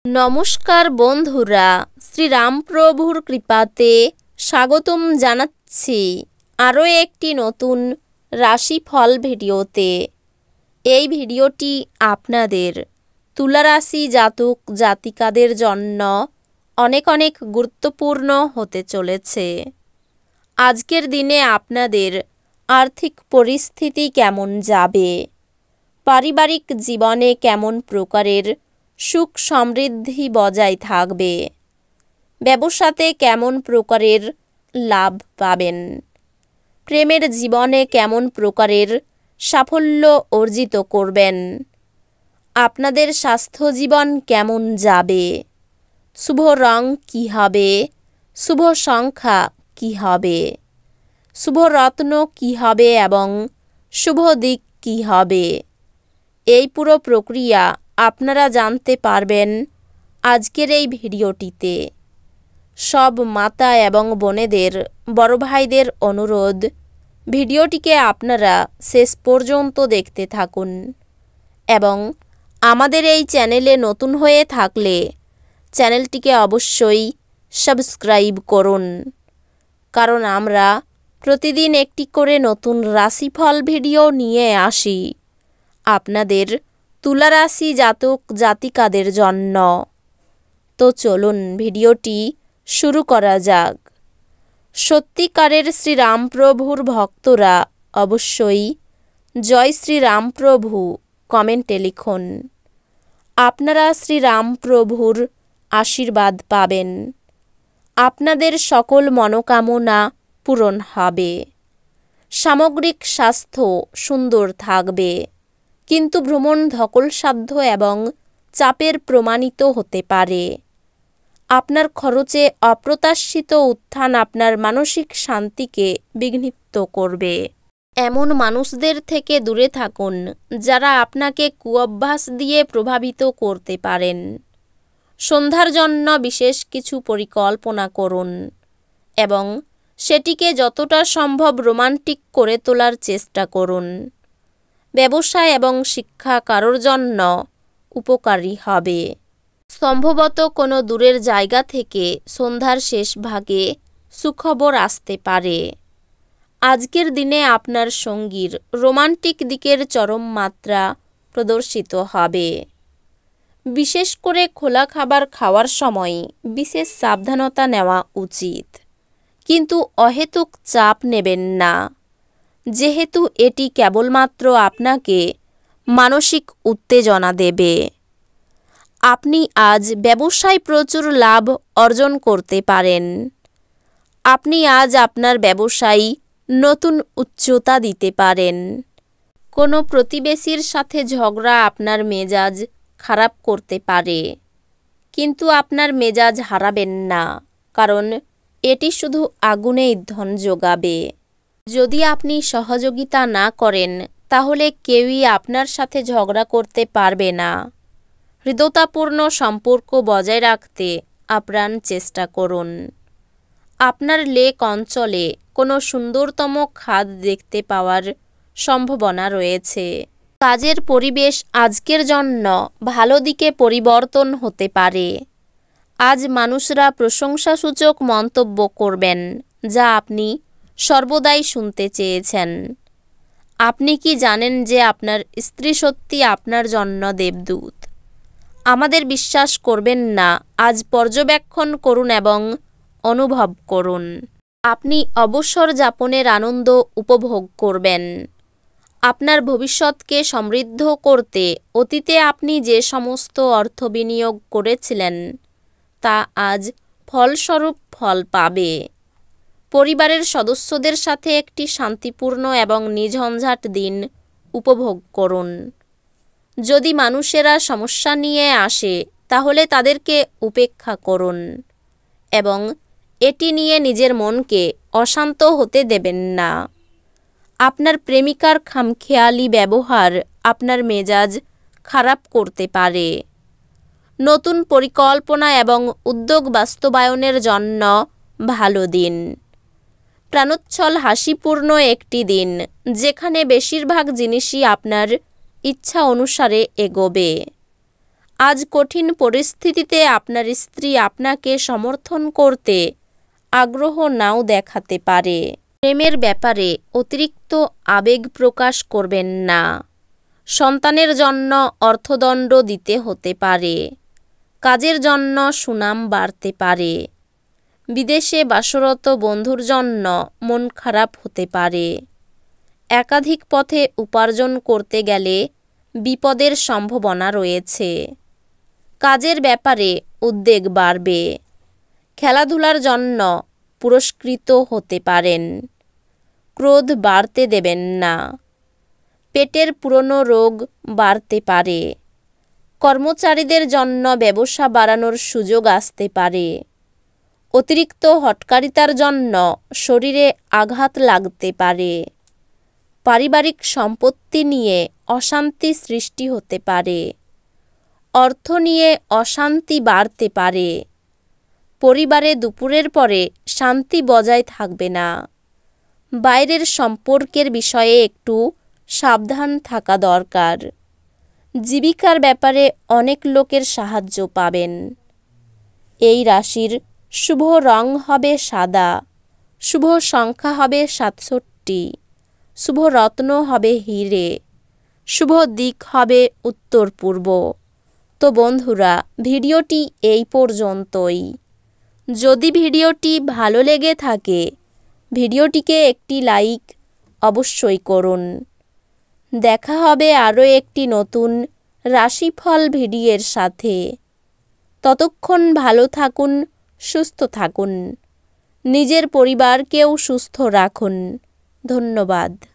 নমস্কার বন্ধুরা, শ্রীরামপ্রভুর কৃপাতে স্বাগতম জানাচ্ছি আরও একটি নতুন রাশিফল ভিডিওতে। এই ভিডিওটি আপনাদের তুলা রাশি জাতক জাতিকাদের জন্য অনেক অনেক গুরুত্বপূর্ণ হতে চলেছে। আজকের দিনে আপনাদের আর্থিক পরিস্থিতি কেমন যাবে, পারিবারিক জীবনে কেমন প্রকারের সুখ সমৃদ্ধি বজায় থাকবে, ব্যবসাতে কেমন প্রকারের লাভ পাবেন, প্রেমের জীবনে কেমন প্রকারের সাফল্য অর্জিত করবেন, আপনাদের স্বাস্থ্য জীবন কেমন যাবে, শুভ রং কী হবে, শুভ সংখ্যা কী হবে, শুভ রত্ন কী হবে এবং শুভ দিক কী হবে, এই পুরো প্রক্রিয়া আপনারা জানতে পারবেন আজকের এই ভিডিওটিতে। সব মাতা এবং বোনেদের, বড় ভাইদের অনুরোধ, ভিডিওটিকে আপনারা শেষ পর্যন্ত দেখতে থাকুন এবং আমাদের এই চ্যানেলে নতুন হয়ে থাকলে চ্যানেলটিকে অবশ্যই সাবস্ক্রাইব করুন, কারণ আমরা প্রতিদিন একটি করে নতুন রাশিফল ভিডিও নিয়ে আসি আপনাদের তুলা রাশি জাতক জাতিকাদের জন্য। তো চলুন ভিডিওটি শুরু করা যাক। সত্যিকারের শ্রীরামপ্রভুর ভক্তরা অবশ্যই জয় শ্রীরামপ্রভু কমেন্টে লিখুন। আপনারা শ্রীরামপ্রভুর আশীর্বাদ পাবেন, আপনাদের সকল মনোকামনা পূরণ হবে, সামগ্রিক স্বাস্থ্য সুন্দর থাকবে, কিন্তু ভ্রমণ ধকলসাধ্য এবং চাপের প্রমাণিত হতে পারে। আপনার খরচে অপ্রত্যাশিত উত্থান আপনার মানসিক শান্তিকে বিঘ্নিত করবে। এমন মানুষদের থেকে দূরে থাকুন যারা আপনাকে কুঅভ্যাস দিয়ে প্রভাবিত করতে পারেন। সন্ধ্যার জন্য বিশেষ কিছু পরিকল্পনা করুন এবং সেটিকে যতটা সম্ভব রোমান্টিক করে তোলার চেষ্টা করুন। ব্যবসা এবং শিক্ষা কারোর জন্য উপকারী হবে। সম্ভবত কোনো দূরের জায়গা থেকে সন্ধ্যার শেষ ভাগে সুখবর আসতে পারে। আজকের দিনে আপনার সঙ্গীর রোমান্টিক দিকের চরম মাত্রা প্রদর্শিত হবে। বিশেষ করে খোলা খাবার খাওয়ার সময় বিশেষ সাবধানতা নেওয়া উচিত, কিন্তু অহেতুক চাপ নেবেন না, যেহেতু এটি কেবলমাত্র আপনাকে মানসিক উত্তেজনা দেবে। আপনি আজ ব্যবসায় প্রচুর লাভ অর্জন করতে পারেন। আপনি আজ আপনার ব্যবসায় নতুন উচ্চতা দিতে পারেন। কোনো প্রতিবেশীর সাথে ঝগড়া আপনার মেজাজ খারাপ করতে পারে, কিন্তু আপনার মেজাজ হারাবেন না, কারণ এটি শুধু আগুনে ইন্ধন যোগাবে। যদি আপনি সহযোগিতা না করেন তাহলে কেউই আপনার সাথে ঝগড়া করতে পারবে না। হৃদ্যতাপূর্ণ সম্পর্ক বজায় রাখতে আপ্রাণ চেষ্টা করুন। আপনার লেক অঞ্চলে কোনো সুন্দরতম খাদ দেখতে পাওয়ার সম্ভাবনা রয়েছে। কাজের পরিবেশ আজকের জন্য ভালো দিকে পরিবর্তন হতে পারে। আজ মানুষরা প্রশংসাসূচক মন্তব্য করবেন, যা আপনি সর্বদাই শুনতে চেয়েছেন। আপনি কি জানেন যে আপনার স্ত্রী সত্যি আপনার জন্য দেবদূত? আমাদের বিশ্বাস করবেন না, আজ পর্যবেক্ষণ করুন এবং অনুভব করুন। আপনি অবসর যাপনের আনন্দ উপভোগ করবেন। আপনার ভবিষ্যৎকে সমৃদ্ধ করতে অতীতে আপনি যে সমস্ত অর্থ বিনিয়োগ করেছিলেন তা আজ ফলস্বরূপ ফল পাবে। পরিবারের সদস্যদের সাথে একটি শান্তিপূর্ণ এবং নিঝঞ্ঝাট দিন উপভোগ করুন। যদি মানুষেরা সমস্যা নিয়ে আসে তাহলে তাদেরকে উপেক্ষা করুন এবং এটি নিয়ে নিজের মনকে অশান্ত হতে দেবেন না। আপনার প্রেমিকার খামখেয়ালি ব্যবহার আপনার মেজাজ খারাপ করতে পারে। নতুন পরিকল্পনা এবং উদ্যোগ বাস্তবায়নের জন্য ভালো দিন। প্রাণোচ্ছল হাসিপূর্ণ একটি দিন, যেখানে বেশিরভাগ জিনিসই আপনার ইচ্ছা অনুসারে এগোবে। আজ কঠিন পরিস্থিতিতে আপনার স্ত্রী আপনাকে সমর্থন করতে আগ্রহ নাও দেখাতে পারে। প্রেমের ব্যাপারে অতিরিক্ত আবেগ প্রকাশ করবেন না। সন্তানের জন্য অর্থদণ্ড দিতে হতে পারে। কাজের জন্য সুনাম বাড়তে পারে। বিদেশে বাসরত বন্ধুর জন্য মন খারাপ হতে পারে। একাধিক পথে উপার্জন করতে গেলে বিপদের সম্ভাবনা রয়েছে। কাজের ব্যাপারে উদ্বেগ বাড়বে। খেলাধুলার জন্য পুরস্কৃত হতে পারেন। ক্রোধ বাড়তে দেবেন না। পেটের পুরনো রোগ বাড়তে পারে। কর্মচারীদের জন্য ব্যবসা বাড়ানোর সুযোগ আসতে পারে। অতিরিক্ত হঠকারিতার জন্য শরীরে আঘাত লাগতে পারে। পারিবারিক সম্পত্তি নিয়ে অশান্তি সৃষ্টি হতে পারে। অর্থ নিয়ে অশান্তি বাড়তে পারে। পরিবারে দুপুরের পরে শান্তি বজায় থাকবে না। বাইরের সম্পর্কের বিষয়ে একটু সাবধান থাকা দরকার। জীবিকার ব্যাপারে অনেক লোকের সাহায্য পাবেন। এই রাশির শুভ রং হবে সাদা। শুভ সংখ্যা হবে 67। শুভ রত্ন হবে হীরে। শুভ দিক হবে উত্তর পূর্ব। তো বন্ধুরা, ভিডিওটি এই পর্যন্তই। যদি ভিডিওটি ভালো লেগে থাকে ভিডিওটিকে একটি লাইক অবশ্যই করুন। দেখা হবে আরও একটি নতুন রাশিফল ভিডিওর সাথে। ততক্ষণ ভালো থাকুন, সুস্থ থাকুন। নিজের পরিবারকেও সুস্থ রাখুন। ধন্যবাদ।